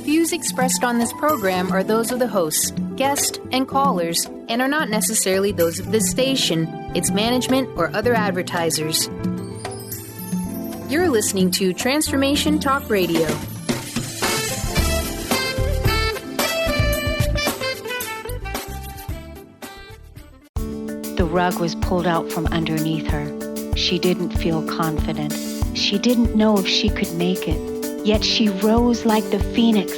Views expressed on this program are those of the host, guest, and callers, and are not necessarily those of this station, its management, or other advertisers. You're listening to Transformation Talk Radio. The rug was pulled out from underneath her. She didn't feel confident. She didn't know if she could make it. Yet she rose like the phoenix,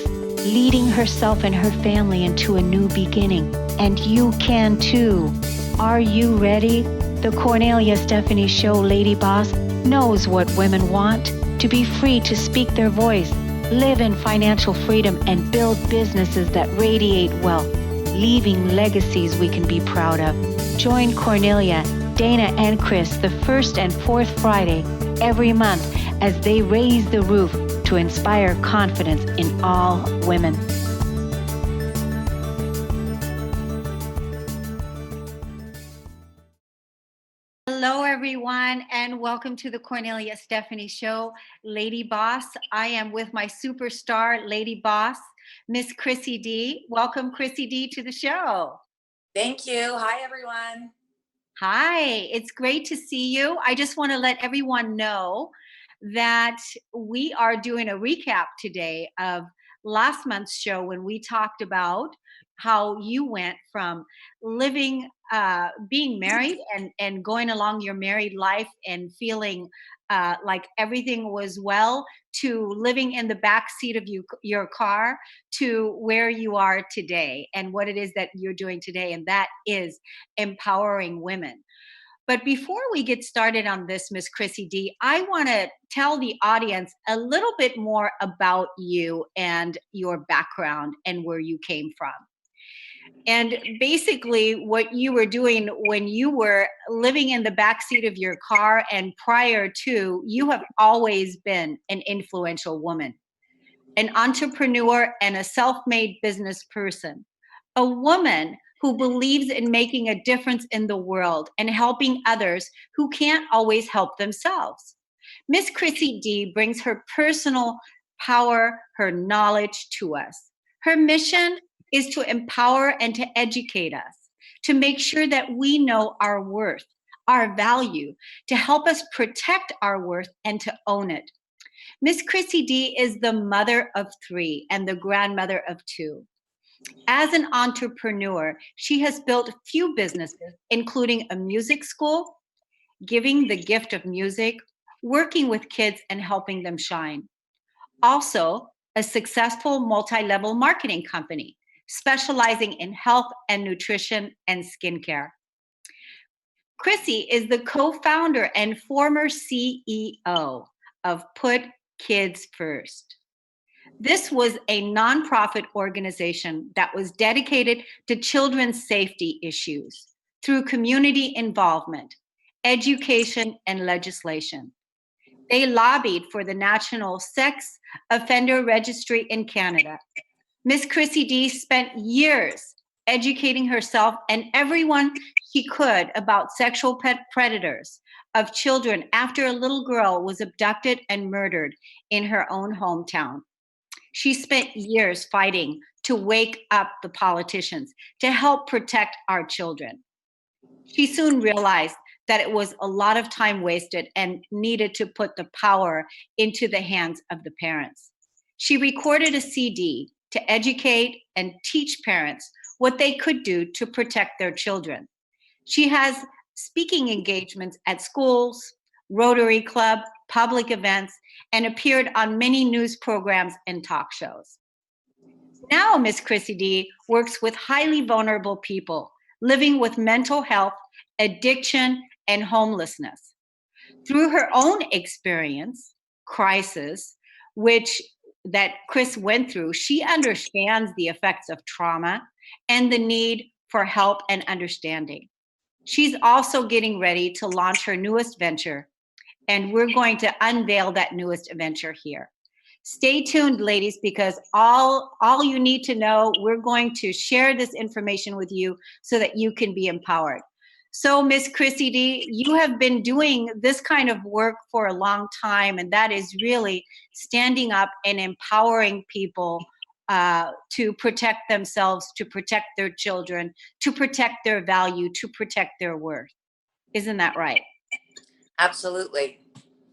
leading herself and her family into a new beginning. And you can too. Are you ready? The Kornelia Stephanie Show Lady Boss knows what women want: to be free to speak their voice, live in financial freedom, and build businesses that radiate wealth, leaving legacies we can be proud of. Join Kornelia, Dana, and Chris the first and fourth Friday every month as they raise the roof to inspire confidence in all women. Hello, everyone, and welcome to the Kornelia Stephanie Show, Lady Boss. I am with my superstar Lady Boss, Miss Chrissy D. Welcome, Chrissy D, to the show. Thank you. Hi, everyone. Hi, it's great to see you. I just want to let everyone know that we are doing a recap today of last month's show when we talked about how you went from living, being married and going along your married life and feeling like everything was well, to living in the back seat of your car, to where you are today and what it is that you're doing today. And that is empowering women. But before we get started on this, Miss Chrissy D, I want to tell the audience a little bit more about you and your background and where you came from. And basically what you were doing when you were living in the backseat of your car and prior to, you have always been an influential woman, an entrepreneur and a self-made business person, a woman who believes in making a difference in the world and helping others who can't always help themselves. Miss Chrissy D brings her personal power, her knowledge to us. Her mission is to empower and to educate us, to make sure that we know our worth, our value, to help us protect our worth and to own it. Miss Chrissy D is the mother of 3 and the grandmother of 2. As an entrepreneur, she has built a few businesses, including a music school, giving the gift of music, working with kids and helping them shine. Also, a successful multi-level marketing company, specializing in health and nutrition and skincare. Chrissy is the co-founder and former CEO of Put Kids First. This was a nonprofit organization that was dedicated to children's safety issues through community involvement, education, and legislation. They lobbied for the National Sex Offender Registry in Canada. Miss Chrissy D spent years educating herself and everyone she could about sexual predators of children after a little girl was abducted and murdered in her own hometown. She spent years fighting to wake up the politicians to help protect our children. She soon realized that it was a lot of time wasted and needed to put the power into the hands of the parents. She recorded a CD to educate and teach parents what they could do to protect their children. She has speaking engagements at schools, Rotary Club, public events, and appeared on many news programs and talk shows. Now, Miss Chrissy D works with highly vulnerable people living with mental health, addiction, and homelessness. Through her own experience, crisis, that Chris went through, she understands the effects of trauma and the need for help and understanding. She's also getting ready to launch her newest venture, and we're going to unveil that newest venture here. Stay tuned, ladies, because all you need to know, we're going to share this information with you so that you can be empowered. So, Miss Chrissy D, you have been doing this kind of work for a long time, and that is really standing up and empowering people to protect themselves, to protect their children, to protect their value, to protect their worth. Isn't that right? Absolutely.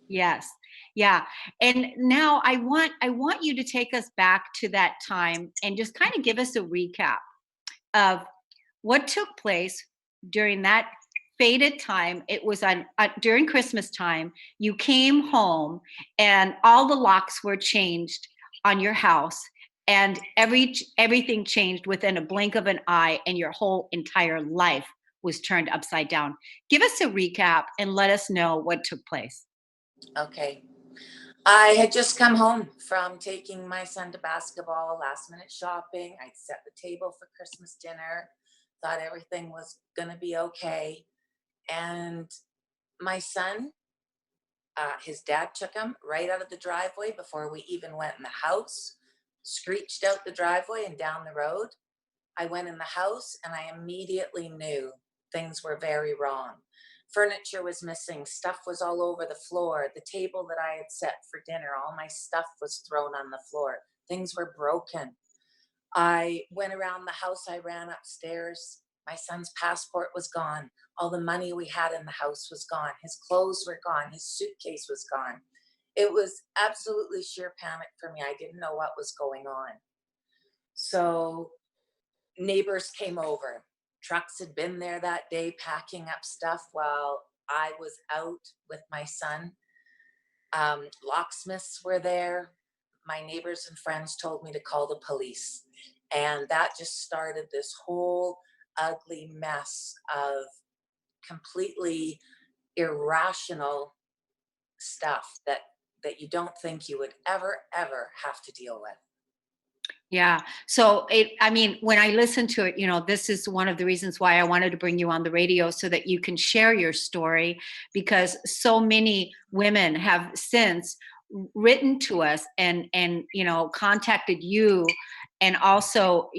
Yes. Yeah. And now I want you to take us back to that time and just kind of give us a recap of what took place during that fated time. It was on during Christmas time. You came home and all the locks were changed on your house, and everything changed within a blink of an eye, and your whole entire life was turned upside down. Give us a recap and let us know what took place. Okay. I had just come home from taking my son to basketball, last minute shopping. I'd set the table for Christmas dinner, thought everything was going to be okay. And my son, his dad took him right out of the driveway before we even went in the house, screeched out the driveway and down the road. I went in the house and I immediately knew things were very wrong. Furniture was missing, stuff was all over the floor. The table that I had set for dinner, all my stuff was thrown on the floor. Things were broken. I went around the house, I ran upstairs. My son's passport was gone. All the money we had in the house was gone. His clothes were gone. His suitcase was gone. It was absolutely sheer panic for me. I didn't know what was going on. So neighbors came over. Trucks had been there that day packing up stuff while I was out with my son. Locksmiths were there. My neighbors and friends told me to call the police. And that just started this whole ugly mess of completely irrational stuff that you don't think you would ever have to deal with. Yeah. So I mean, when I listen to it, this is one of the reasons why I wanted to bring you on the radio so that you can share your story, because so many women have since written to us and contacted you, and also,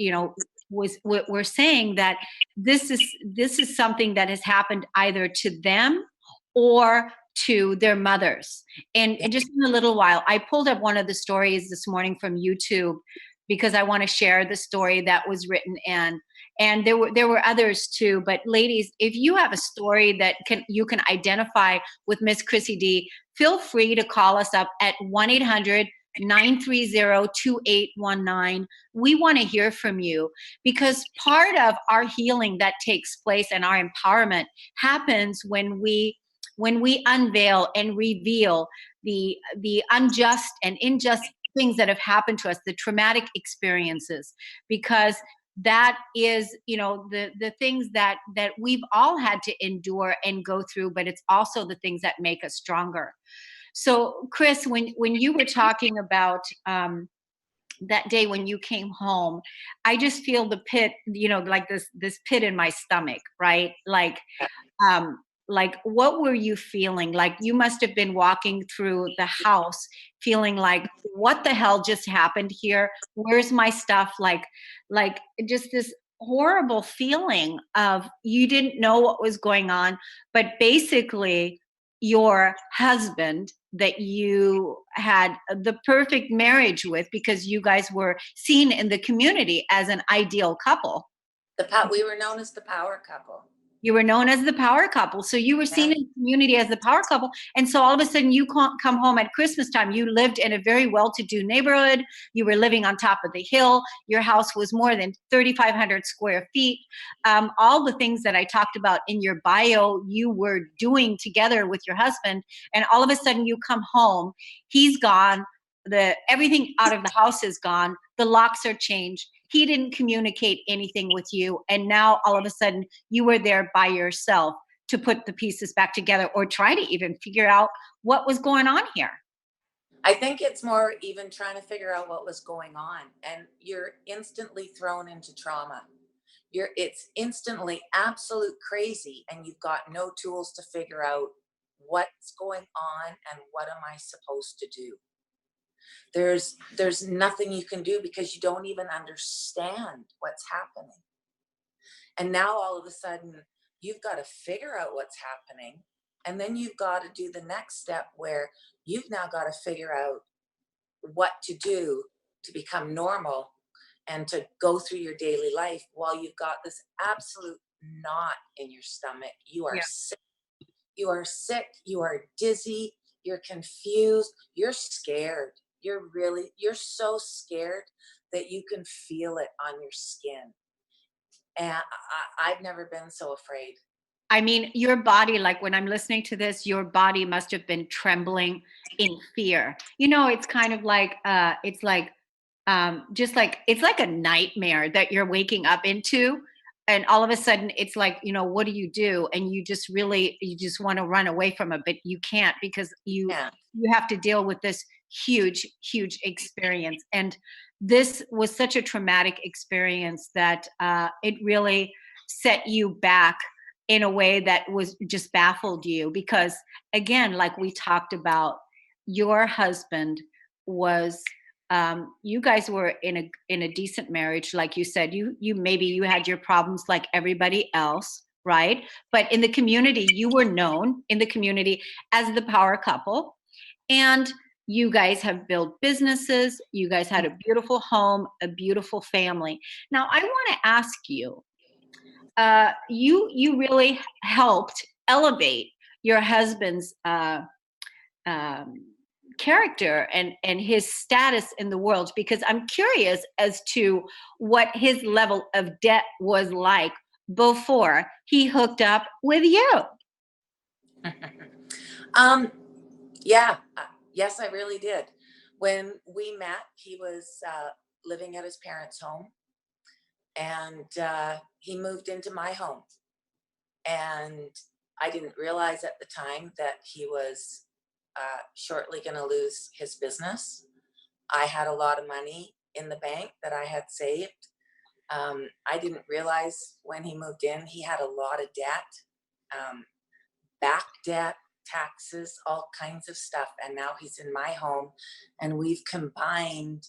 we're saying that this is something that has happened either to them or to their mothers. And just in a little while, I pulled up one of the stories this morning from YouTube because I want to share the story that was written in. And there were others too. But ladies, if you have a story that you can identify with Miss Chrissy D, feel free to call us up at 1-800-930-2819. We want to hear from you, because part of our healing that takes place and our empowerment happens when we unveil and reveal the unjust and unjust things that have happened to us, the traumatic experiences, because that is, the things that we've all had to endure and go through, but it's also the things that make us stronger. So Chris, when you were talking about that day when you came home, I just feel the pit, like this pit in my stomach, right? Um like, what were you feeling? Like, you must have been walking through the house feeling like, what the hell just happened here? Where's my stuff? Like just this horrible feeling of, you didn't know what was going on, but basically your husband that you had the perfect marriage with, because you guys were seen in the community as an ideal couple. We were known as the power couple. You were known as the power couple. So you were seen in the community as the power couple. And so all of a sudden you come home at Christmas time. You lived in a very well-to-do neighborhood. You were living on top of the hill. Your house was more than 3,500 square feet. All the things that I talked about in your bio, you were doing together with your husband. And all of a sudden you come home, he's gone. Everything out of the house is gone. The locks are changed. He didn't communicate anything with you. And now all of a sudden you were there by yourself to put the pieces back together, or try to even figure out what was going on here. I think it's more even trying to figure out what was going on, and you're instantly thrown into trauma. It's instantly absolute crazy, and you've got no tools to figure out what's going on and what am I supposed to do. There's nothing you can do because you don't even understand what's happening. And now all of a sudden you've got to figure out what's happening, and then you've got to do the next step where you've now got to figure out what to do to become normal and to go through your daily life while you've got this absolute knot in your stomach. You are Yeah. sick. You are sick. You are dizzy. You're confused. You're scared. You're so scared that you can feel it on your skin. And I've never been so afraid. I mean, your body, like when I'm listening to this, your body must have been trembling in fear. You know, it's kind of like, it's like, just like, it's like a nightmare that you're waking up into. And all of a sudden it's like, you know, what do you do? And you just really, you just want to run away from it, but you can't because Yeah. you have to deal with this huge, huge experience. And this was such a traumatic experience that it really set you back in a way that was just baffled you because again, like we talked about, your husband was you guys were in a decent marriage, like you said. You maybe you had your problems like everybody else, right? But in the community, you were known in the community as the power couple, and you guys have built businesses. You guys had a beautiful home, a beautiful family. Now, I want to ask you, you really helped elevate your husband's um, character and his status in the world, because I'm curious as to what his level of debt was like before he hooked up with you. um, yeah. Yes, I really did. When we met, he was living at his parents' home, and he moved into my home. And I didn't realize at the time that he was shortly going to lose his business. I had a lot of money in the bank that I had saved. I didn't realize when he moved in, he had a lot of debt, um, back debt, taxes, all kinds of stuff. And now he's in my home, and we've combined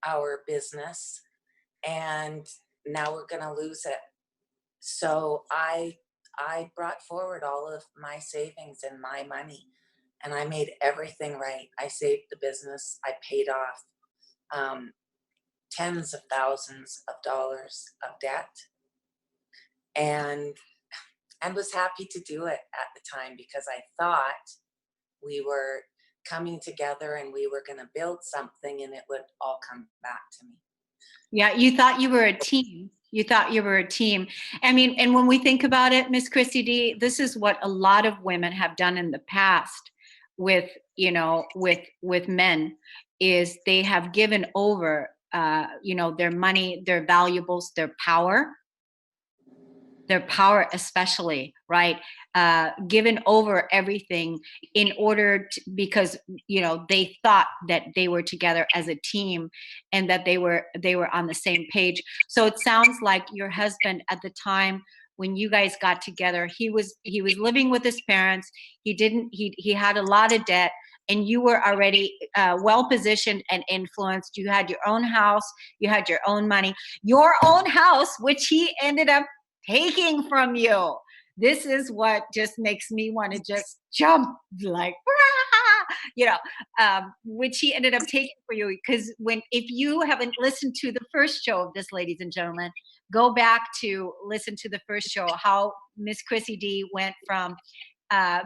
our business, and now we're going to lose it. So I brought forward all of my savings and my money, and I made everything right. I saved the business. I paid off um, tens of thousands of dollars of debt, and was happy to do it at the time because I thought we were coming together and we were going to build something, and it would all come back to me. Yeah, you thought you were a team. You thought you were a team. I mean, and when we think about it, Miss Chrissy D, this is what a lot of women have done in the past with, you know, with men, is they have given over, you know, their money, their valuables, their power especially, right? Given over everything in order to, because you know they thought that they were together as a team and that they were on the same page. So it sounds like your husband at the time when you guys got together, he was living with his parents. He had a lot of debt, and you were already well positioned and influenced. You had your own house, you had your own money, your own house, which he ended up taking from you. This is what just makes me want to just jump like, you know, which he ended up taking for you. Because if you haven't listened to the first show of this, ladies and gentlemen, go back to listen to the first show, how Miss Chrissy D went from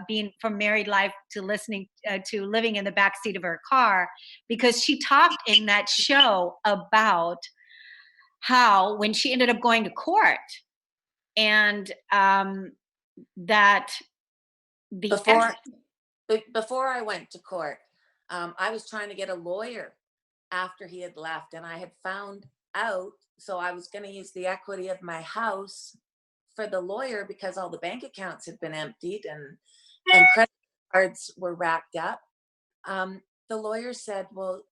being from married life to listening to living in the backseat of her car, because she talked in that show about how when she ended up going to court, and that the Before I went to court, I was trying to get a lawyer after he had left, and I had found out. So I was going to use the equity of my house for the lawyer because all the bank accounts had been emptied, and credit cards were racked up. The lawyer said, "Well,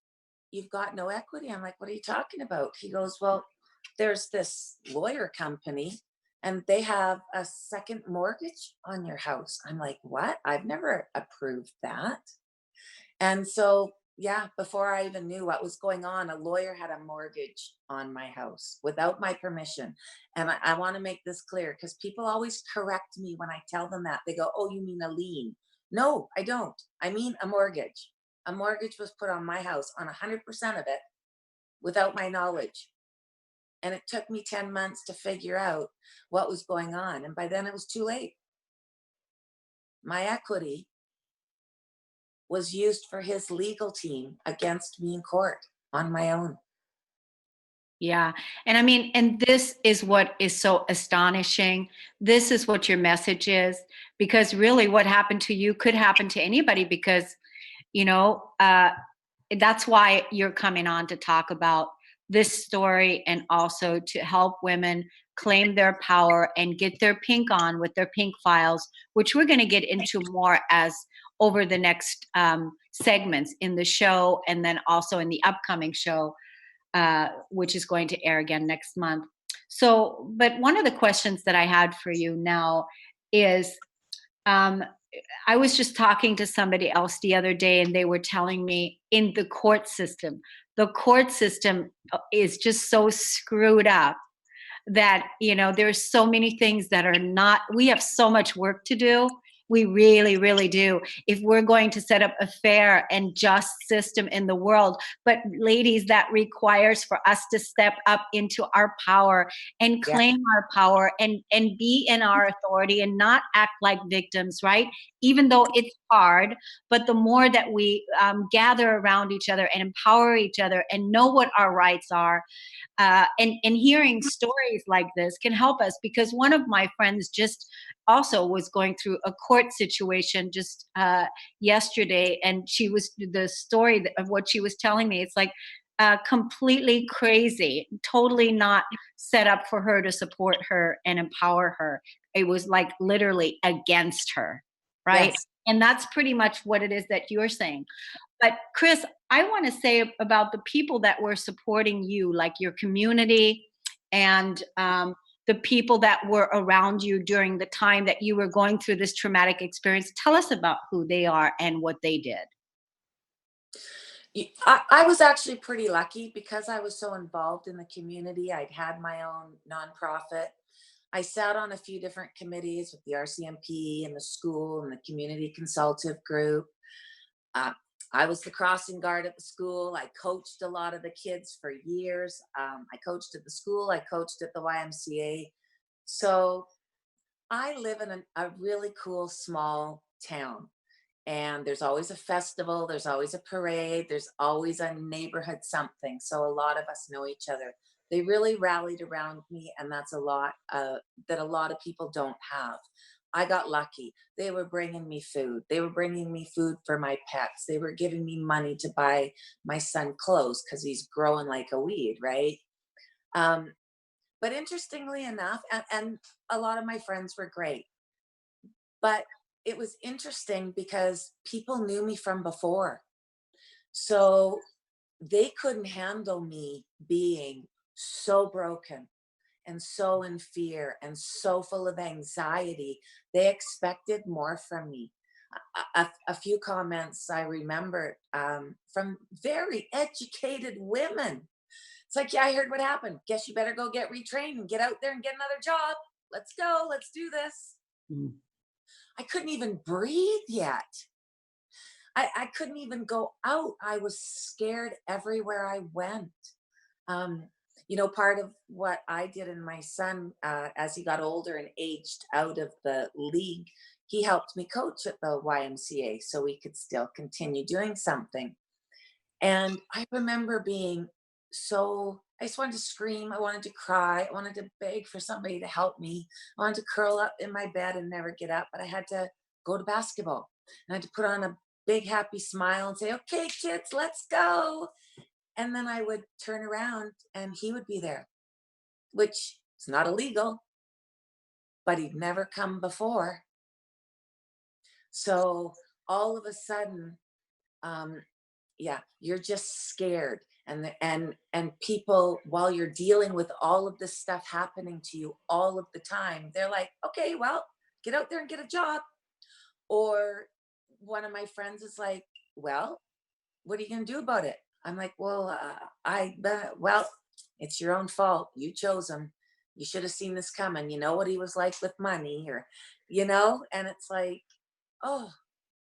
you've got no equity." I'm like, "What are you talking about?" He goes, "Well, there's this lawyer company, and they have a second mortgage on your house." I'm like, "What? I've never approved that." And so, yeah, before I even knew what was going on, a lawyer had a mortgage on my house without my permission. And I want to make this clear because people always correct me when I tell them that. They go, "Oh, you mean a lien?" No, I don't. I mean a mortgage. A mortgage was put on my house on 100% of it without my knowledge. And it took me 10 months to figure out what was going on. And by then it was too late. My equity was used for his legal team against me in court on my own. Yeah. And I mean, and this is what is so astonishing. This is what your message is, because really what happened to you could happen to anybody, because, you know, that's why you're coming on to talk about this story, and also to help women claim their power and get their pink on with their pink files, which we're going to get into more as over the next segments in the show, and then also in the upcoming show, which is going to air again next month. So, but one of the questions that I had for you now is, um, I was just talking to somebody else the other day, and they were telling me in the court system is just so screwed up that, you know, there's so many things that are not, we have so much work to do. We really, really do. If we're going to set up a fair and just system in the world, but ladies, that requires for us to step up into our power and Yeah. claim our power, and be in our authority and not act like victims, right? Even though it's hard, but the more that we gather around each other and empower each other and know what our rights are, and hearing stories like this can help us, because one of my friends just also was going through a court situation just yesterday, and she was, the story of what she was telling me, it's like completely crazy, totally not set up for her to support her and empower her. It was like literally against her, right? Yes. And that's pretty much what it is that you're saying. But Chris, I want to say about the people that were supporting you, like your community, and the people that were around you during the time that you were going through this traumatic experience. Tell us about who they are and what they did. I was actually pretty lucky because I was so involved in the community. I'd had my own nonprofit. I sat on a few different committees with the RCMP and the school and the community consultative group. Uh, I was the crossing guard at the school. I coached a lot of the kids for years. I coached at the school. I coached at the YMCA. So I live in a really cool small town. And there's always a festival, there's always a parade, there's always a neighborhood something. So a lot of us know each other. They really rallied around me, and that's a lot that a lot of people don't have. I got lucky. They were bringing me food. They were bringing me food for my pets. They were giving me money to buy my son clothes because he's growing like a weed, right? Um, but interestingly enough, and a lot of my friends were great. But it was interesting because people knew me from before. So they couldn't handle me being so broken and so in fear and so full of anxiety. They expected more from me. A few comments I remember from very educated women. It's like, yeah, I heard what happened. Guess you better go get retrained and get out there and get another job. Let's go. Let's do this. Mm. I couldn't even breathe yet. I couldn't even go out. I was scared everywhere I went. Um, part of what I did in my son, as he got older and aged out of the league, he helped me coach at the YMCA so we could still continue doing something. And I remember being I just wanted to scream. I wanted to cry. I wanted to beg for somebody to help me. I wanted to curl up in my bed and never get up, but I had to go to basketball. And I had to put on a big happy smile and say, okay, kids, let's go. And then I would turn around and he would be there, which is not illegal, but he'd never come before. So all of a sudden, um, yeah, you're just scared. And people, while you're dealing with all of this stuff happening to you all of the time, they're like, okay, well, get out there and get a job. Or one of my friends is like, well, what are you going to do about it? I'm like, well, well, it's your own fault. You chose him. You should have seen this coming. You know what he was like with money, and it's like, oh,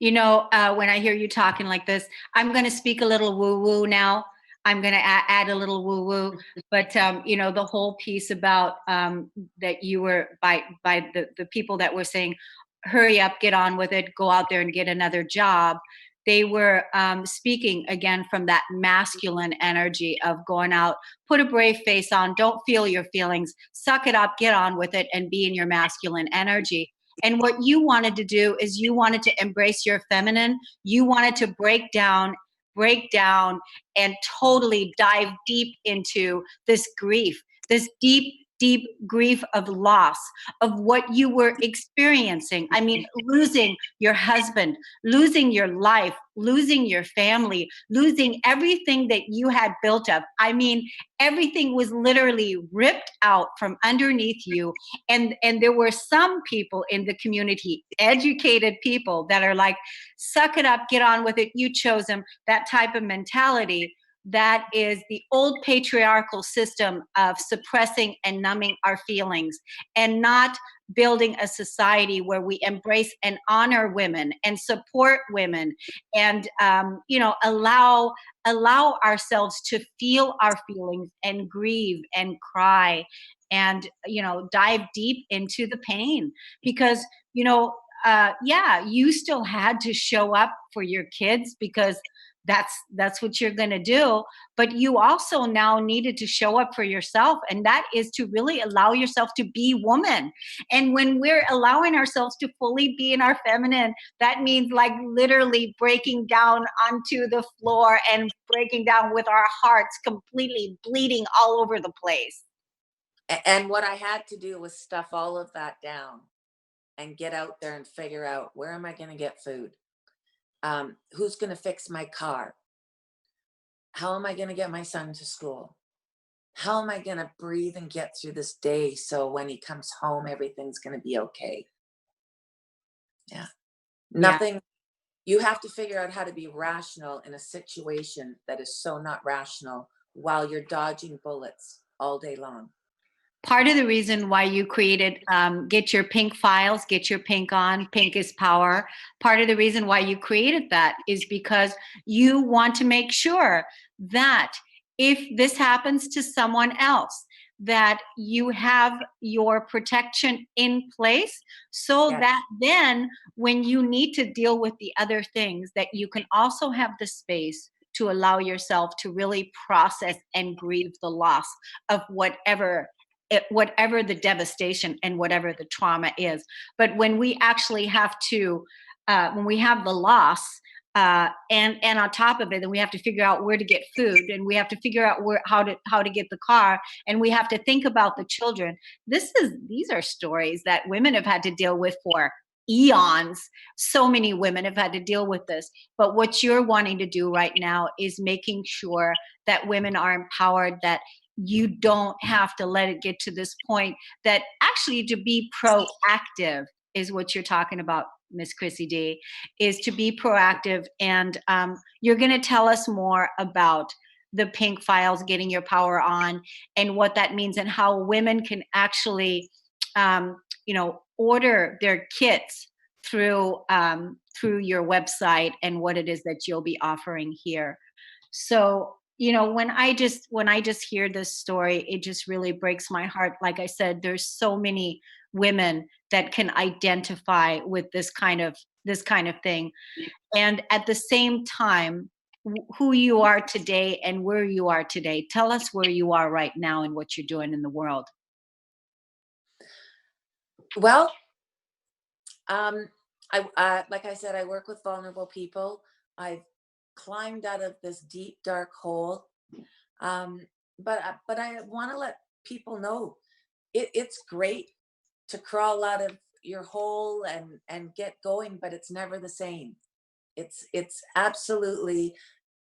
When I hear you talking like this, I'm going to speak a little woo woo now. I'm going to add a little woo woo, but you know, the whole piece about that you were by the people that were saying, hurry up, get on with it, go out there and get another job. They were speaking again from that masculine energy of going out, put a brave face on, don't feel your feelings, suck it up, get on with it, and be in your masculine energy. And what you wanted to do is you wanted to embrace your feminine. You wanted to break down and totally dive deep into this grief, this deep grief of loss of what you were experiencing. I mean, losing your husband, losing your life, losing your family, losing everything that you had built up. I mean, everything was literally ripped out from underneath you. And there were some people in the community, educated people, that are like, suck it up, get on with it, you chose him, that type of mentality. That is the old patriarchal system of suppressing and numbing our feelings, and not building a society where we embrace and honor women and support women, and you know, allow ourselves to feel our feelings and grieve and cry, and you know, dive deep into the pain. Because you know, yeah, you still had to show up for your kids, because that's what you're going to do, but you also now needed to show up for yourself, and that is to really allow yourself to be woman. And when we're allowing ourselves to fully be in our feminine, that means like literally breaking down onto the floor and breaking down with our hearts completely bleeding all over the place. And what I had to do was stuff all of that down and get out there and figure out, where am I going to get food? Who's going to fix my car? How am I going to get my son to school? How am I going to breathe and get through this day so when he comes home, everything's going to be okay? Yeah. Yeah. Nothing. You have to figure out how to be rational in a situation that is so not rational while you're dodging bullets all day long. Part of the reason why you created Get Your Pink Files, Get Your Pink On, Pink is Power, part of the reason why you created that is because you want to make sure that if this happens to someone else, that you have your protection in place, so Yes. that then when you need to deal with the other things, that you can also have the space to allow yourself to really process and grieve the loss of whatever the devastation and whatever the trauma is. But when we actually have to, when we have the loss, and on top of it, then we have to figure out where to get food, and we have to figure out how to get the car, and we have to think about the children. These are stories that women have had to deal with for eons. So many women have had to deal with this. But what you're wanting to do right now is making sure that women are empowered, that you don't have to let it get to this point, that actually to be proactive is what you're talking about, Miss Chrissy D, is to be proactive. And you're going to tell us more about the Pink Files, Getting Your Power On, and what that means, and how women can actually, you know, order their kits through your website, and what it is that you'll be offering here. So, you know, when I just hear this story, it just really breaks my heart. Like I said, there's so many women that can identify with this kind of thing. And at the same time, who you are today and where you are today. Tell us where you are right now and what you're doing in the world. Well, um, like I said, I work with vulnerable people. I've climbed out of this deep, dark hole. Um, but I want to let people know, it's great to crawl out of your hole and get going, but it's never the same. It's absolutely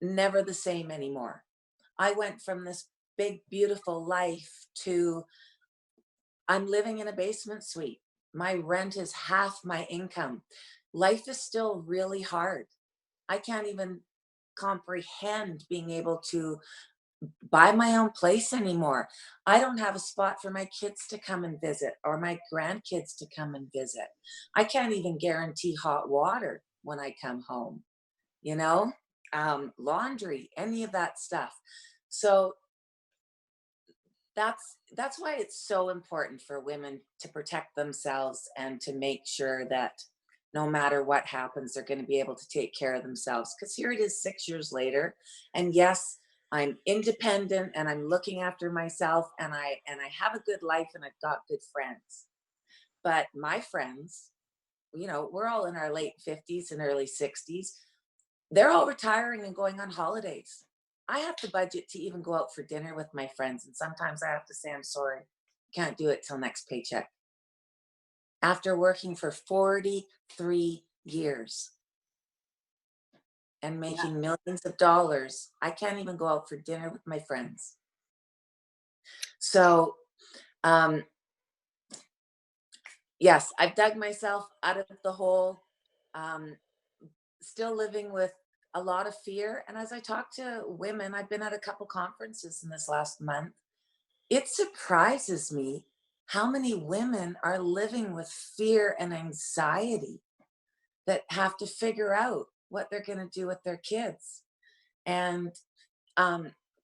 never the same anymore. I went from this big, beautiful life to, I'm living in a basement suite. My rent is half my income. Life is still really hard. I can't even comprehend being able to buy my own place anymore. I don't have a spot for my kids to come and visit, or my grandkids to come and visit. I can't even guarantee hot water when I come home, you know? laundry, any of that stuff. So that's why it's so important for women to protect themselves and to make sure that no matter what happens, they're going to be able to take care of themselves. Because here it is 6 years later, and yes, I'm independent and I'm looking after myself, and I have a good life and I've got good friends. But my friends, we're all in our late 50s and early 60s. They're all retiring and going on holidays. I have to budget to even go out for dinner with my friends. And sometimes I have to say, I'm sorry, can't do it till next paycheck. After working for 43 years and making millions of dollars, I can't even go out for dinner with my friends. So, yes, I've dug myself out of the hole, still living with a lot of fear. And as I talk to women, I've been at a couple conferences in this last month. It surprises me how many women are living with fear and anxiety that have to figure out what they're going to do with their kids. And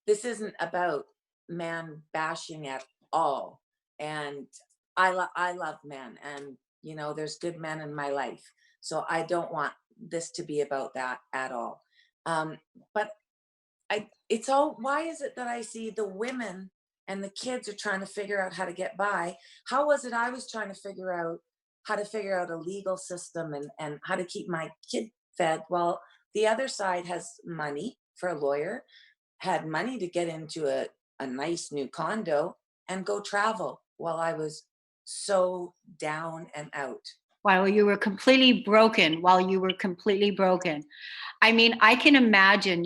this isn't about man bashing at all. And I love men, and there's good men in my life. So I don't want this to be about that at all. But it's all, why is it that I see the women and the kids are trying to figure out how to get by? How was it I was trying to figure out how to figure out a legal system and how to keep my kid fed? Well, the other side has money for a lawyer, had money to get into a nice new condo and go travel, while I was so down and out. While you were completely broken, I mean, I can imagine,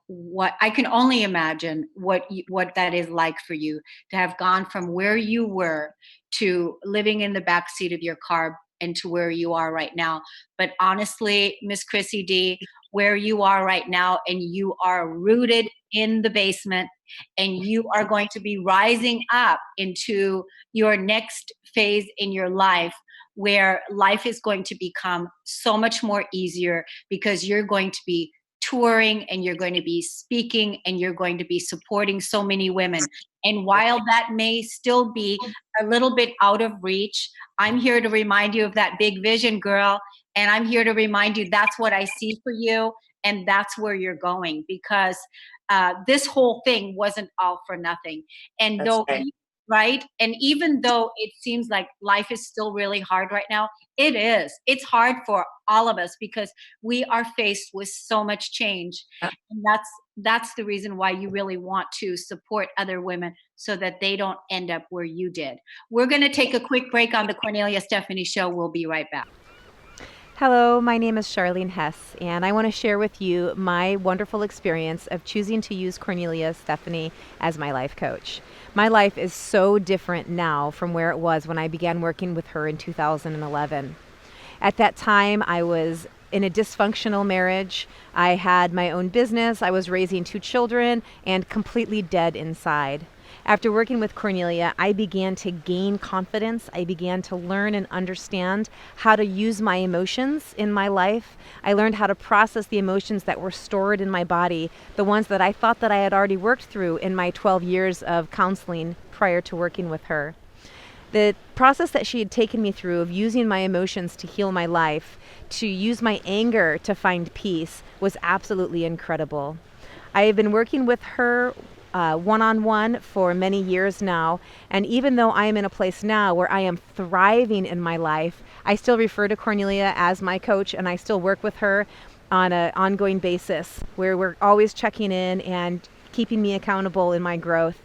what I can only imagine what that is like for you to have gone from where you were to living in the backseat of your car and to where you are right now. But honestly, Miss Chrissy D, where you are right now, and you are rooted in the basement, and you are going to be rising up into your next phase in your life, where life is going to become so much more easier, because you're going to be touring and you're going to be speaking and you're going to be supporting so many women. And while that may still be a little bit out of reach, I'm here to remind you of that big vision, girl. And I'm here to remind you that's what I see for you, and that's where you're going, because this whole thing wasn't all for nothing. And That's though right. right? And even though it seems like life is still really hard right now, it is. It's hard for all of us because we are faced with so much change. Uh, And that's the reason why you really want to support other women so that they don't end up where you did. We're going to take a quick break on the Cornelia Stephanie Show. We'll be right back. Hello, my name is Charlene Hess, and I want to share with you my wonderful experience of choosing to use Kornelia Stephanie as my life coach. My life is so different now from where it was when I began working with her in 2011. At that time, I was in a dysfunctional marriage. I had my own business. I was raising 2 children and completely dead inside. After working with Kornelia, I began to gain confidence. I began to learn and understand how to use my emotions in my life. I learned how to process the emotions that were stored in my body, the ones that I thought that I had already worked through in my 12 years of counseling prior to working with her. The process that she had taken me through of using my emotions to heal my life, to use my anger to find peace, was absolutely incredible. I have been working with her one-on-one for many years now, and even though I am in a place now where I am thriving in my life, I still refer to Kornelia as my coach, and I still work with her on an ongoing basis where we're always checking in and keeping me accountable in my growth.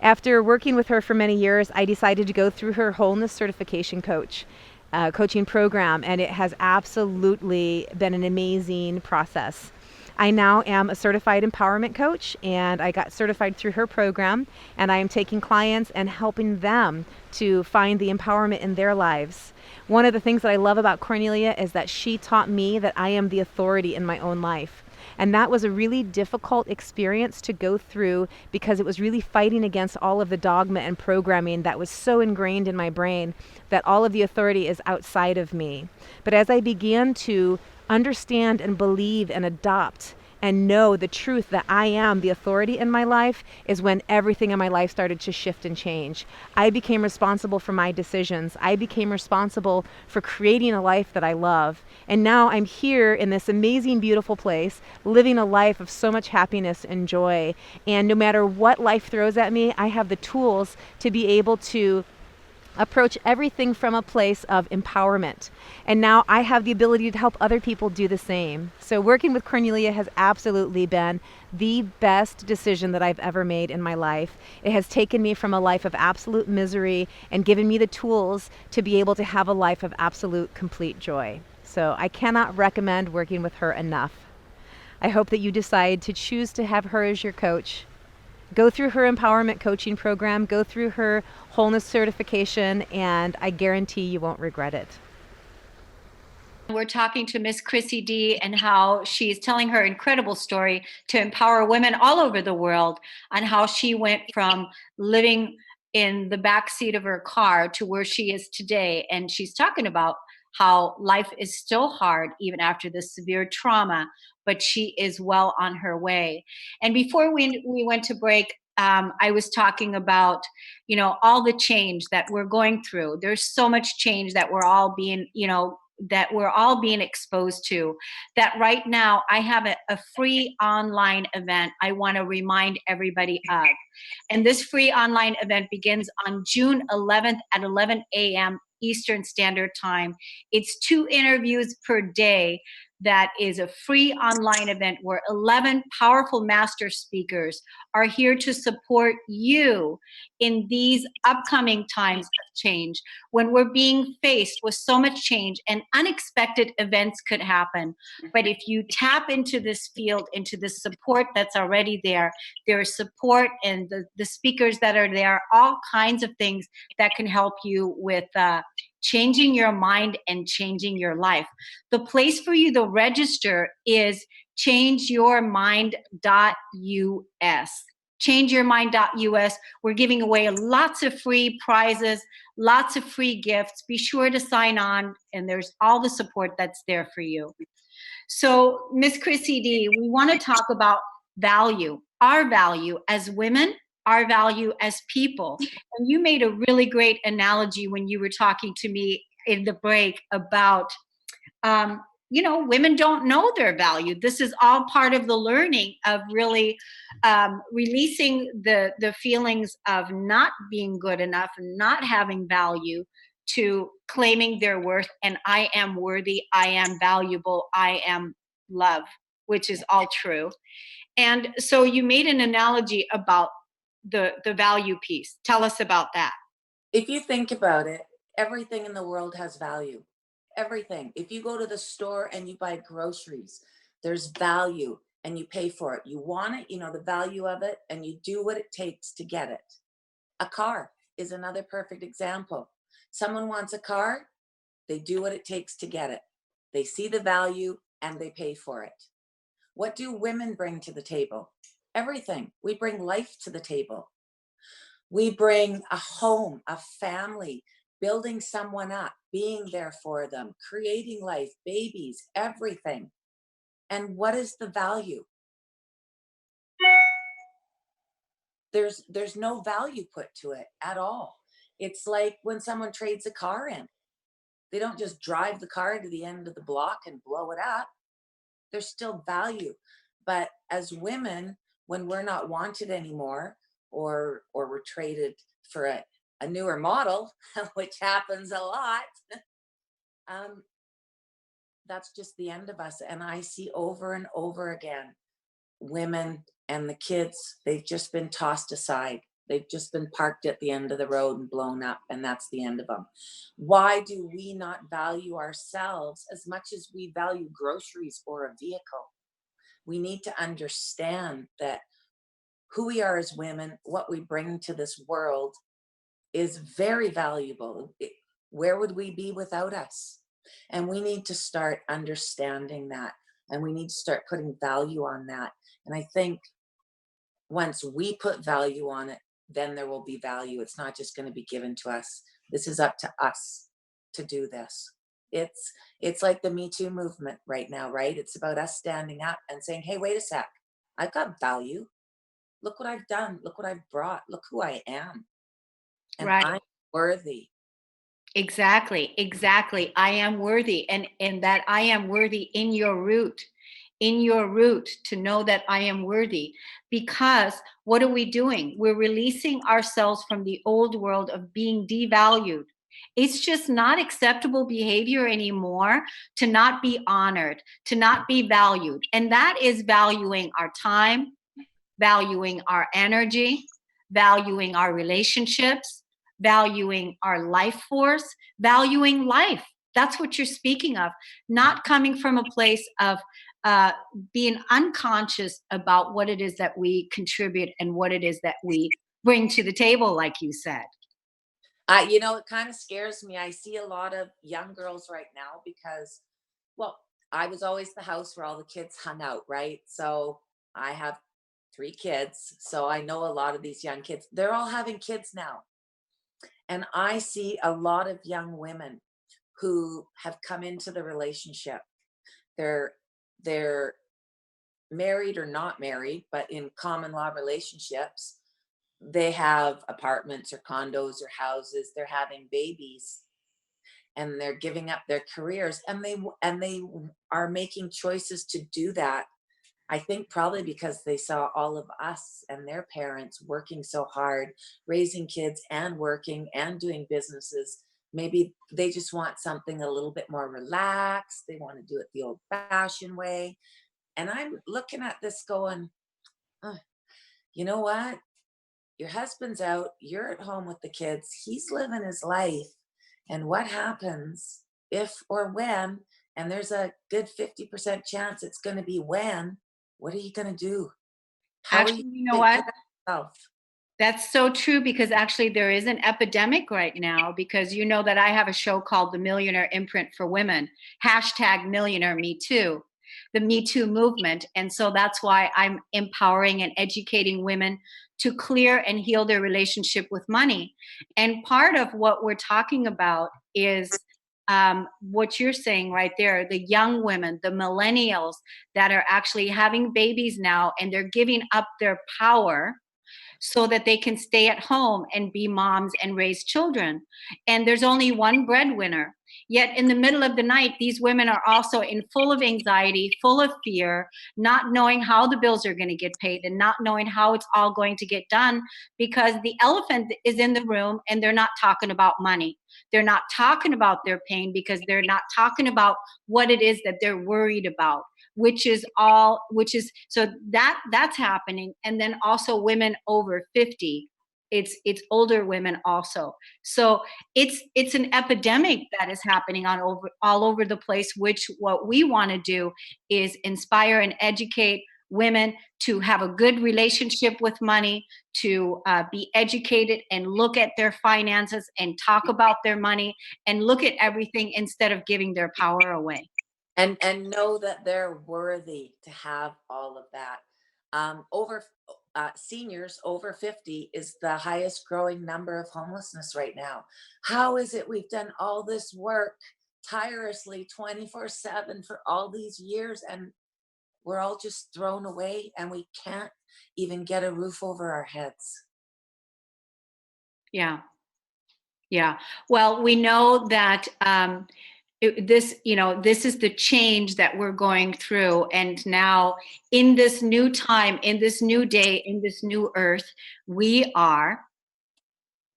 After working with her for many years, I decided to go through her wholeness certification coaching program, and it has absolutely been an amazing process. I now am a certified empowerment coach, and I got certified through her program, and I am taking clients and helping them to find the empowerment in their lives. One of the things that I love about Kornelia is that she taught me that I am the authority in my own life. And that was a really difficult experience to go through because it was really fighting against all of the dogma and programming that was so ingrained in my brain that all of the authority is outside of me. But as I began to understand and believe and adopt and know the truth that I am the authority in my life is when everything in my life started to shift and change. I became responsible for my decisions. I became responsible for creating a life that I love. And now I'm here in this amazing, beautiful place, living a life of so much happiness and joy. And no matter what life throws at me, I have the tools to be able to approach everything from a place of empowerment. And now I have the ability to help other people do the same. So working with Kornelia has absolutely been the best decision that I've ever made in my life. It has taken me from a life of absolute misery and given me the tools to be able to have a life of absolute complete joy. So I cannot recommend working with her enough. I hope that you decide to choose to have her as your coach. Go through her empowerment coaching program, go through her wholeness certification, and I guarantee you won't regret it. We're talking to Miss Chrissy D and how she's telling her incredible story to empower women all over the world on how she went from living in the backseat of her car to where she is today. And she's talking about how life is still hard even after this severe trauma, but she is well on her way. And before we went to break, I was talking about, all the change that we're going through. There's so much change that we're all being, exposed to, that right now I have a free online event I want to remind everybody of. And this free online event begins on June 11th at 11 a.m. Eastern Standard Time. It's 2 interviews per day. That is a free online event where 11 powerful master speakers are here to support you in these upcoming times of change, when we're being faced with so much change and unexpected events could happen. But if you tap into this field, into the support that's already there, there's support and the speakers that are there, all kinds of things that can help you with changing your mind and changing your life. The place for you to register is changeyourmind.us. Changeyourmind.us. We're giving away lots of free prizes, lots of free gifts. Be sure to sign on, and there's all the support that's there for you. So, Miss Chrissy D, we want to talk about value, our value as women, our value as people. And you made a really great analogy when you were talking to me in the break about women don't know their value. This is all part of the learning of really releasing the feelings of not being good enough, not having value, to claiming their worth. And I am worthy, I am valuable, I am love, which is all true. And so you made an analogy about the value piece. Tell us about that. If you think about it, everything in the world has value. Everything. If you go to the store and you buy groceries, there's value and you pay for it. You want it, you know the value of it, and you do what it takes to get it. A car is another perfect example. Someone wants a car, they do what it takes to get it. They see the value and they pay for it. What do women bring to the table? Everything. We bring life to the table. We bring a home, a family, building someone up, being there for them, creating life, babies, everything. And what is the value? There's no value put to it at all. It's like when someone trades a car in. They don't just drive the car to the end of the block and blow it up. There's still value. But as women, when we're not wanted anymore, or we're traded for a newer model, which happens a lot, that's just the end of us. And I see over and over again, women and the kids, they've just been tossed aside. They've just been parked at the end of the road and blown up, and that's the end of them. Why do we not value ourselves as much as we value groceries or a vehicle? We need to understand that who we are as women, what we bring to this world, is very valuable. Where would we be without us? And we need to start understanding that, and we need to start putting value on that. And I think once we put value on it, then there will be value. It's not just going to be given to us. This is up to us to do this. It's like the Me Too movement right now, right? It's about us standing up and saying, hey, wait a sec, I've got value. Look what I've done. Look what I've brought. Look who I am. And Right. I'm worthy. Exactly. Exactly. I am worthy. And that I am worthy in your root to know that I am worthy. Because what are we doing? We're releasing ourselves from the old world of being devalued. It's just not acceptable behavior anymore to not be honored, to not be valued. And that is valuing our time, valuing our energy, valuing our relationships, valuing our life force, valuing life. That's what you're speaking of, not coming from a place of uh, being unconscious about what it is that we contribute and what it is that we bring to the table, like you said. It kind of scares me. I see a lot of young girls right now because, well, I was always the house where all the kids hung out, right? So I have 3 kids. So I know a lot of these young kids, they're all having kids now. And I see a lot of young women who have come into the relationship. They're married or not married, but in common law relationships, they have apartments or condos or houses, they're having babies, and they're giving up their careers, and they are making choices to do that. I think probably because they saw all of us and their parents working so hard, raising kids and working and doing businesses. Maybe they just want something a little bit more relaxed. They want to do it the old fashioned way. And I'm looking at this going, "Uh, you know what? Your husband's out, you're at home with the kids, he's living his life. And what happens if or when, and there's a good 50% chance it's going to be when, what are you going to do? How are you Actually, you know going to what? take care of yourself?" That's so true because actually there is an epidemic right now because you know that I have a show called The Millionaire Imprint for Women, hashtag Millionaire Me Too, the Me Too movement. And so that's why I'm empowering and educating women to clear and heal their relationship with money. And part of what we're talking about is what you're saying right there, the young women, the millennials that are actually having babies now and they're giving up their power so that they can stay at home and be moms and raise children. And there's only one breadwinner. Yet in the middle of the night, these women are also in full of anxiety, full of fear, not knowing how the bills are going to get paid and not knowing how it's all going to get done because the elephant is in the room and they're not talking about money. They're not talking about their pain because they're not talking about what it is that they're worried about, which is so that's happening. And then also women over 50, it's older women also. So it's an epidemic that is happening on over all over the place, which what we want to do is inspire and educate women to have a good relationship with money, to be educated and look at their finances and talk about their money and look at everything instead of giving their power away. And know that they're worthy to have all of that. Over Seniors over 50 is the highest growing number of homelessness right now. How is it we've done all this work tirelessly 24/7 for all these years and we're all just thrown away and we can't even get a roof over our heads? Yeah. Yeah. Well, we know that this is the change that we're going through. And now, in this new time, in this new day, in this new earth, we are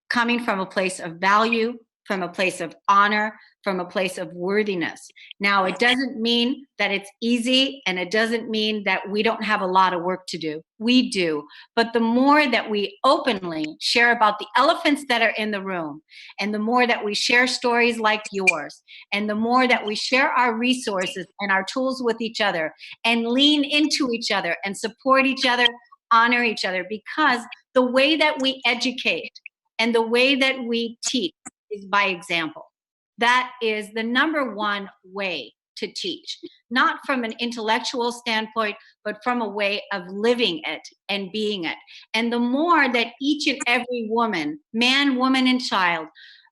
coming from a place of value, from a place of honor, from a place of worthiness. Now, it doesn't mean that it's easy and it doesn't mean that we don't have a lot of work to do. We do. But the more that we openly share about the elephants that are in the room, and the more that we share stories like yours, and the more that we share our resources and our tools with each other and lean into each other and support each other, honor each other, because the way that we educate and the way that we teach is by example. That is the number one way to teach, not from an intellectual standpoint, but from a way of living it and being it. And the more that each and every woman, man, woman, and child,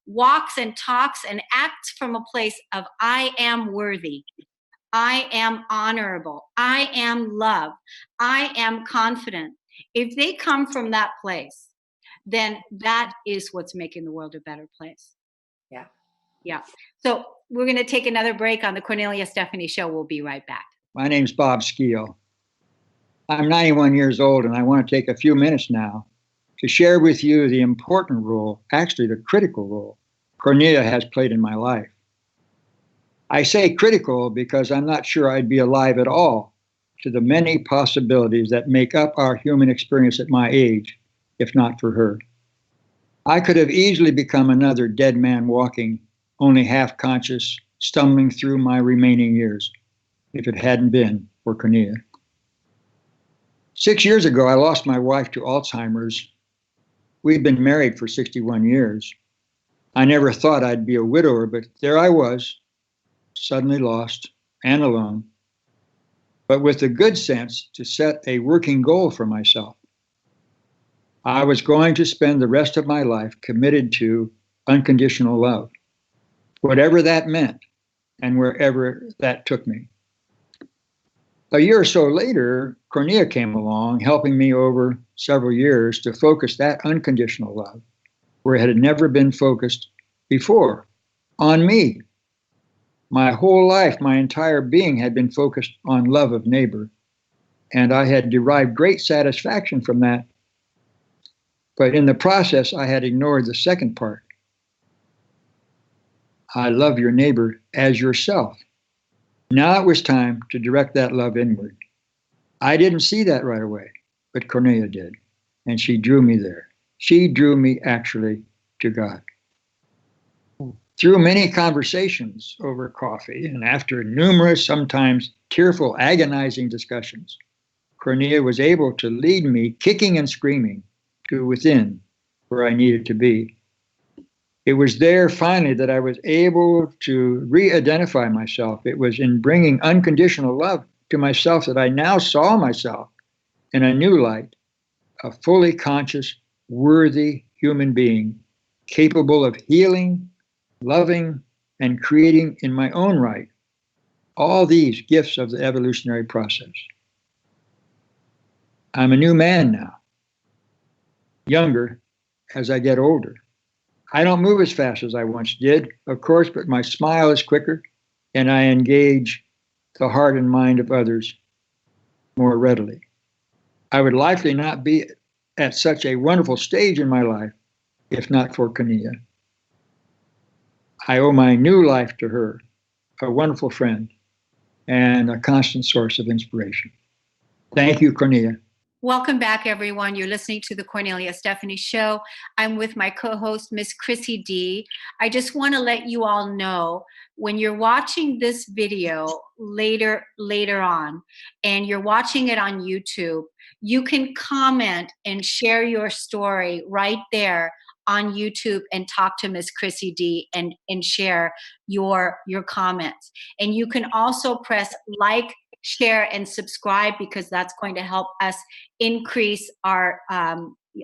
walks and talks and acts from a place of I am worthy, I am honorable, I am love, I am confident, if they come from that place, then that is what's making the world a better place. Yeah. Yeah. So we're going to take another break on the Kornelia Stephanie Show. We'll be right back. My name's Bob Skeel. I'm 91 years old, and I want to take a few minutes now to share with you the important role, actually the critical role, Kornelia has played in my life. I say critical because I'm not sure I'd be alive at all to the many possibilities that make up our human experience at my age, if not for her. I could have easily become another dead man walking, only half conscious, stumbling through my remaining years, if it hadn't been for Kornelia. 6 years ago, I lost my wife to Alzheimer's. We'd been married for 61 years. I never thought I'd be a widower, but there I was, suddenly lost and alone, but with the good sense to set a working goal for myself. I was going to spend the rest of my life committed to unconditional love, whatever that meant and wherever that took me. A year or so later, Kornelia came along, helping me over several years to focus that unconditional love where it had never been focused before, on me. My whole life, my entire being had been focused on love of neighbor, and I had derived great satisfaction from that. But in the process, I had ignored the second part. I love your neighbor as yourself. Now it was time to direct that love inward. I didn't see that right away, but Kornelia did, and she drew me there. She drew me actually to God. Through many conversations over coffee and after numerous, sometimes tearful, agonizing discussions, Kornelia was able to lead me, kicking and screaming, to within where I needed to be. It was there finally that I was able to re-identify myself. It was in bringing unconditional love to myself that I now saw myself in a new light, a fully conscious, worthy human being, capable of healing, loving, and creating in my own right all these gifts of the evolutionary process. I'm a new man now, younger as I get older. I don't move as fast as I once did, of course, but my smile is quicker and I engage the heart and mind of others more readily. I would likely not be at such a wonderful stage in my life if not for Kornelia. I owe my new life to her, a wonderful friend and a constant source of inspiration. Thank you, Kornelia. Welcome back, everyone. You're listening to the Kornelia Stephanie Show. I'm with my co-host, Miss Chrissy D. I just want to let you all know, when you're watching this video later on, and you're watching it on YouTube, you can comment and share your story right there on YouTube and talk to Miss Chrissy D and share your comments. And you can also press like, share, and subscribe, because that's going to help us increase our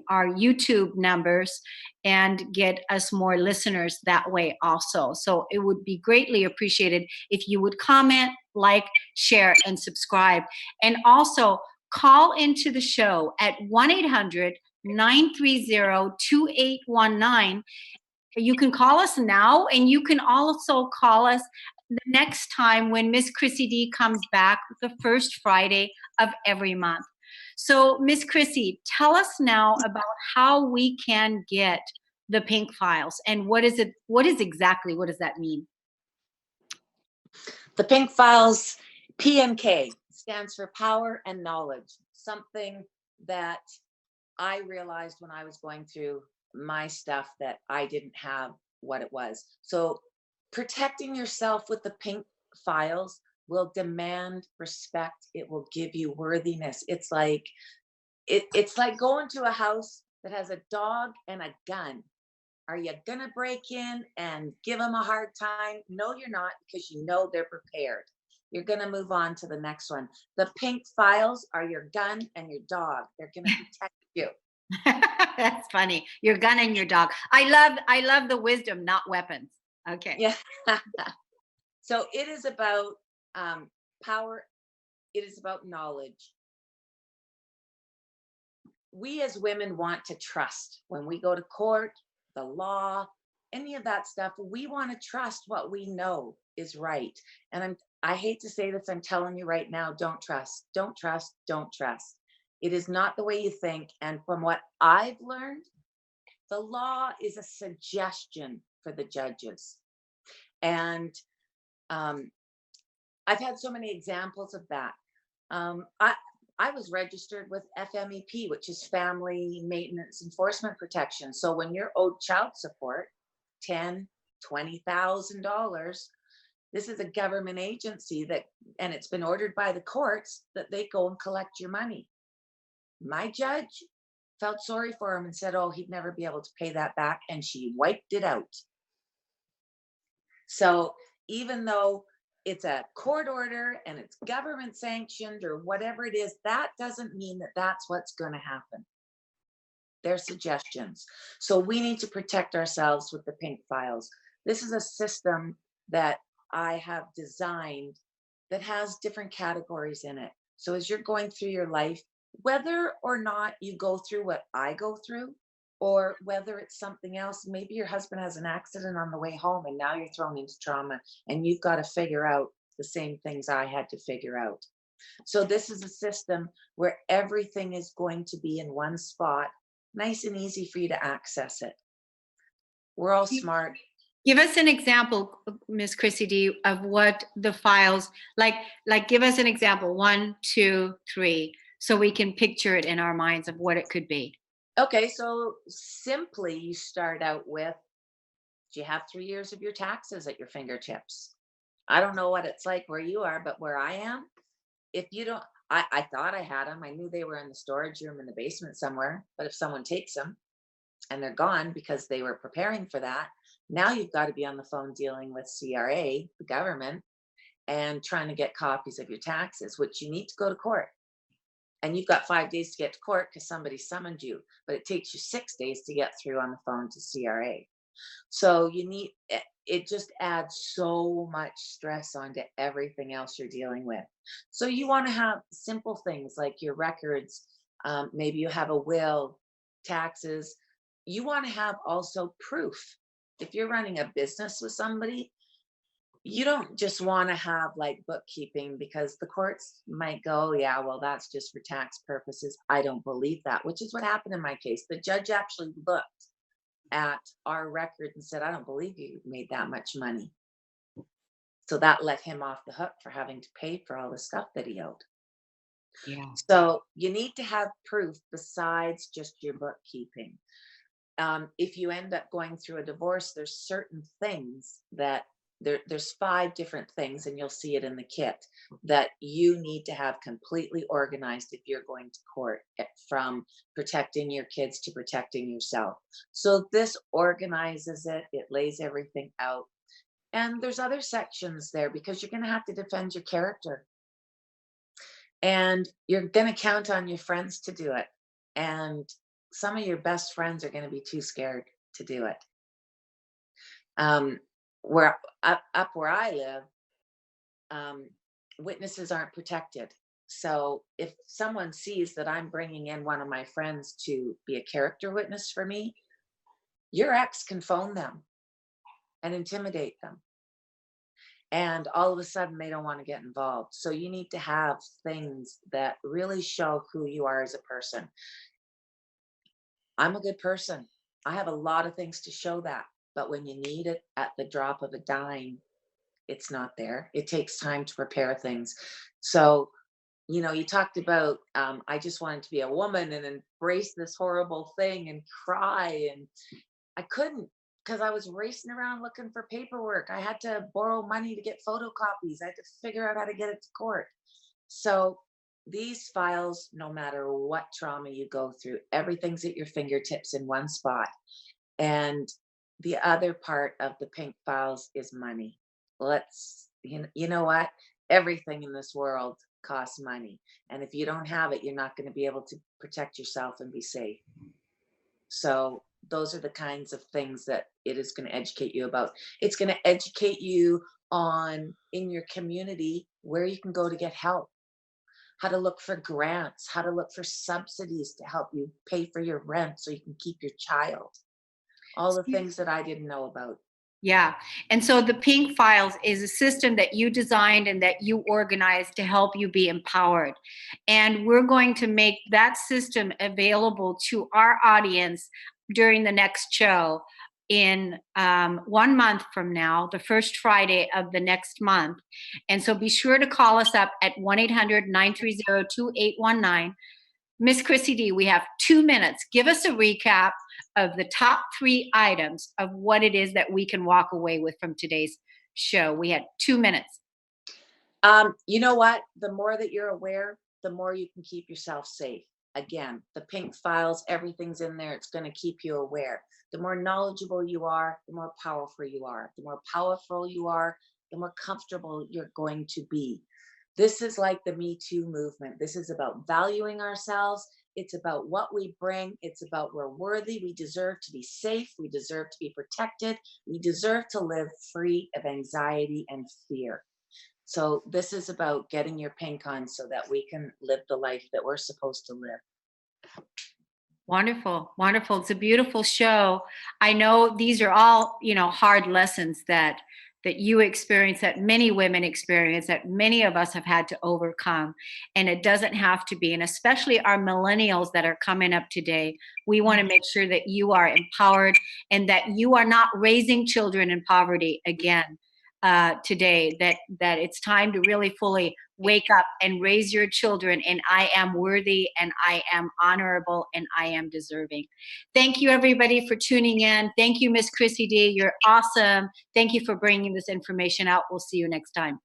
YouTube numbers and get us more listeners that way also. So it would be greatly appreciated if you would comment, like, share, and subscribe. And also call into the show at 1-800-930-2819. You can call us now, and you can also call us the next time when Miss Chrissy D comes back, the first Friday of every month. So, Miss Chrissy, tell us now about how we can get the Pink Files, and what does that mean? The Pink Files, PMK, stands for Power and Knowledge, something that I realized when I was going through my stuff that I didn't have what it was. So protecting yourself with the Pink Files will demand respect. It will give you worthiness. It's like going to a house that has a dog and a gun. Are you gonna break in and give them a hard time? No, you're not, because you know they're prepared. You're gonna move on to the next one. The Pink Files are your gun and your dog. They're gonna protect you. That's funny. Your gun and your dog. I love the wisdom, not weapons. Okay. Yeah. So it is about power. It is about knowledge. We as women want to trust when we go to court, the law, any of that stuff. We want to trust what we know is right. And I hate to say this, I'm telling you right now, don't trust, don't trust, don't trust. It is not the way you think. And from what I've learned, the law is a suggestion for the judges. And I've had so many examples of that. I was registered with FMEP, which is Family Maintenance Enforcement Protection. So when you're owed child support, $10,000, $20,000, this is a government agency and it's been ordered by the courts that they go and collect your money. My judge felt sorry for him and said, oh, he'd never be able to pay that back. And she wiped it out. So even though it's a court order and it's government sanctioned or whatever it is, that doesn't mean that that's what's going to happen. They're suggestions. So we need to protect ourselves with the pink files. This is a system that I have designed that has different categories in it. So as you're going through your life, whether or not you go through what I go through, or whether it's something else, maybe your husband has an accident on the way home and now you're thrown into trauma and you've got to figure out the same things I had to figure out. So this is a system where everything is going to be in one spot, nice and easy for you to access it. We're all smart. Give us an example, Miss Chrissy D, of what the files, like give us an example, 1, 2, 3, so we can picture it in our minds of what it could be. Okay, so simply you start out with, do you have 3 years of your taxes at your fingertips? I don't know what it's like where you are, but where I am, if you don't, I thought I had them. I knew they were in the storage room in the basement somewhere, but if someone takes them and they're gone because they were preparing for that, now you've got to be on the phone dealing with CRA, the government, and trying to get copies of your taxes, which you need to go to court. And you've got 5 days to get to court because somebody summoned you, but it takes you 6 days to get through on the phone to CRA. So it just adds so much stress onto everything else you're dealing with. So you want to have simple things like your records. Maybe you have a will, taxes. You want to have also proof. If you're running a business with somebody, you don't just want to have like bookkeeping because the courts might go, yeah, well, that's just for tax purposes. I don't believe that, which is what happened in my case. The judge actually looked at our record and said, I don't believe you made that much money. So that let him off the hook for having to pay for all the stuff that he owed. Yeah. So you need to have proof besides just your bookkeeping. If you end up going through a divorce, there's certain things that there's 5 different things, and you'll see it in the kit, that you need to have completely organized if you're going to court, from protecting your kids to protecting yourself. So this organizes it, it lays everything out. And there's other sections there because you're going to have to defend your character. And you're going to count on your friends to do it. And some of your best friends are going to be too scared to do it. Where I live, witnesses aren't protected. So if someone sees that I'm bringing in one of my friends to be a character witness for me, your ex can phone them and intimidate them. And all of a sudden they don't want to get involved. So you need to have things that really show who you are as a person. I'm a good person. I have a lot of things to show that. But when you need it at the drop of a dime, it's not there. It takes time to prepare things. So, you talked about, I just wanted to be a woman and embrace this horrible thing and cry. And I couldn't because I was racing around looking for paperwork. I had to borrow money to get photocopies. I had to figure out how to get it to court. So these files, no matter what trauma you go through, everything's at your fingertips in one spot. And the other part of the pink files is money. You know what? Everything in this world costs money. And if you don't have it, you're not going to be able to protect yourself and be safe. So those are the kinds of things that it is going to educate you about. It's going to educate you on in your community where you can go to get help, how to look for grants, how to look for subsidies to help you pay for your rent so you can keep your child. All the things that I didn't know about. Yeah. And so the Pink Files is a system that you designed and that you organized to help you be empowered. And we're going to make that system available to our audience during the next show in 1 month from now, the first Friday of the next month. And so be sure to call us up at 1-800-930-2819. Miss Chrissy D, we have 2 minutes. Give us a recap of the top 3 items of what it is that we can walk away with from today's show. We had 2 minutes. You know what? The more that you're aware, the more you can keep yourself safe. Again, the Pink Files, everything's in there. It's going to keep you aware. The more knowledgeable you are, the more powerful you are. The more powerful you are, the more comfortable you're going to be. This is like the Me Too movement. This is about valuing ourselves. It's about what we bring. It's about we're worthy. We deserve to be safe. We deserve to be protected. We deserve to live free of anxiety and fear. So this is about getting your pink on so that we can live the life that we're supposed to live. Wonderful. Wonderful. It's a beautiful show. I know these are all, hard lessons that you experience, that many women experience, that many of us have had to overcome. And it doesn't have to be. And especially our millennials that are coming up today, we want to make sure that you are empowered and that you are not raising children in poverty again today, that it's time to really fully wake up and raise your children. And I am worthy and I am honorable and I am deserving. Thank you, everybody, for tuning in. Thank you, Miss Chrissy D. You're awesome. Thank you for bringing this information out. We'll see you next time.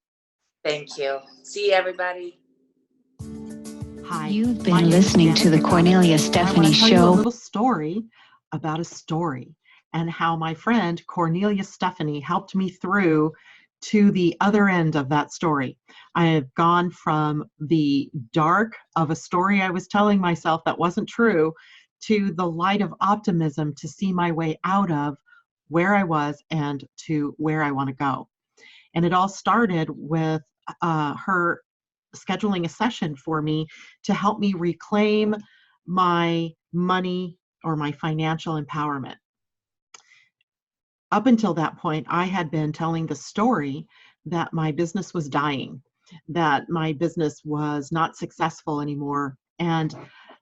Thank you. See you, everybody. Hi. You've been listening to the Kornelia Stephanie Show. I want to tell you a little story about a story and how my friend Kornelia Stephanie helped me through to the other end of that story. I have gone from the dark of a story I was telling myself that wasn't true to the light of optimism to see my way out of where I was and to where I want to go. And it all started with her scheduling a session for me to help me reclaim my money or my financial empowerment. Up until that point, I had been telling the story that my business was dying, that my business was not successful anymore. And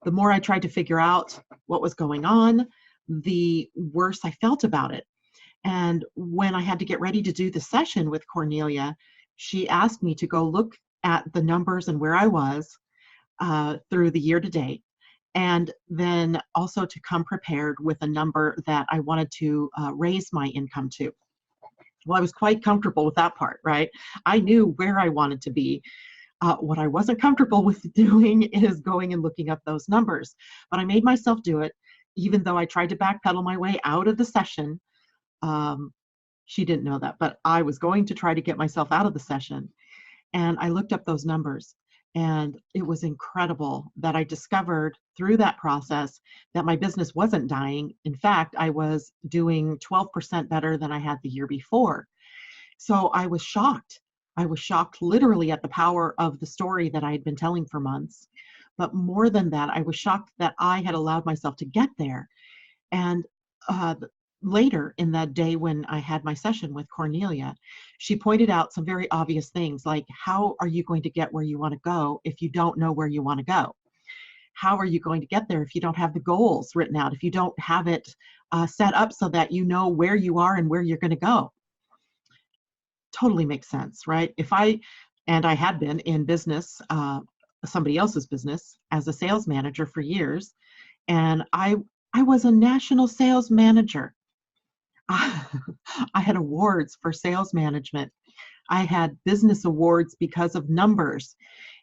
the more I tried to figure out what was going on, the worse I felt about it. And when I had to get ready to do the session with Kornelia, she asked me to go look at the numbers and where I was through the year to date. And then also to come prepared with a number that I wanted to raise my income to. Well, I was quite comfortable with that part, right? I knew where I wanted to be. What I wasn't comfortable with doing is going and looking up those numbers. But I made myself do it, even though I tried to backpedal my way out of the session. She didn't know that, but I was going to try to get myself out of the session. And I looked up those numbers. And it was incredible that I discovered through that process that my business wasn't dying. In fact, I was doing 12% better than I had the year before. So I was shocked. I was shocked literally at the power of the story that I had been telling for months. But more than that, I was shocked that I had allowed myself to get there. And later in that day when I had my session with Kornelia, she pointed out some very obvious things like, how are you going to get where you want to go if you don't know where you want to go? How are you going to get there if you don't have the goals written out, if you don't have it set up so that you know where you are and where you're going to go? Totally makes sense, right? I had been in business, somebody else's business, as a sales manager for years, and I was a national sales manager. I had awards for sales management. I had business awards because of numbers.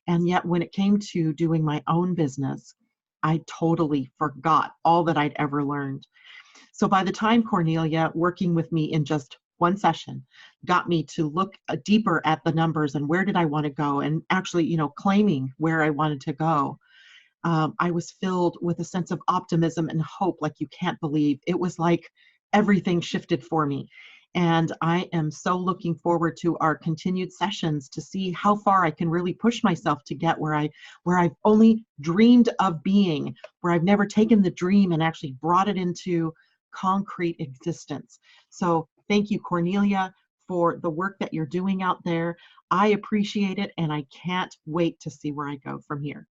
And yet when it came to doing my own business, I totally forgot all that I'd ever learned. So by the time Kornelia, working with me in just one session, got me to look deeper at the numbers and where did I want to go and actually, claiming where I wanted to go, I was filled with a sense of optimism and hope like you can't believe. It was like everything shifted for me. And I am so looking forward to our continued sessions to see how far I can really push myself to get where I've only dreamed of being, where I've never taken the dream and actually brought it into concrete existence. So thank you, Kornelia, for the work that you're doing out there. I appreciate it, and I can't wait to see where I go from here.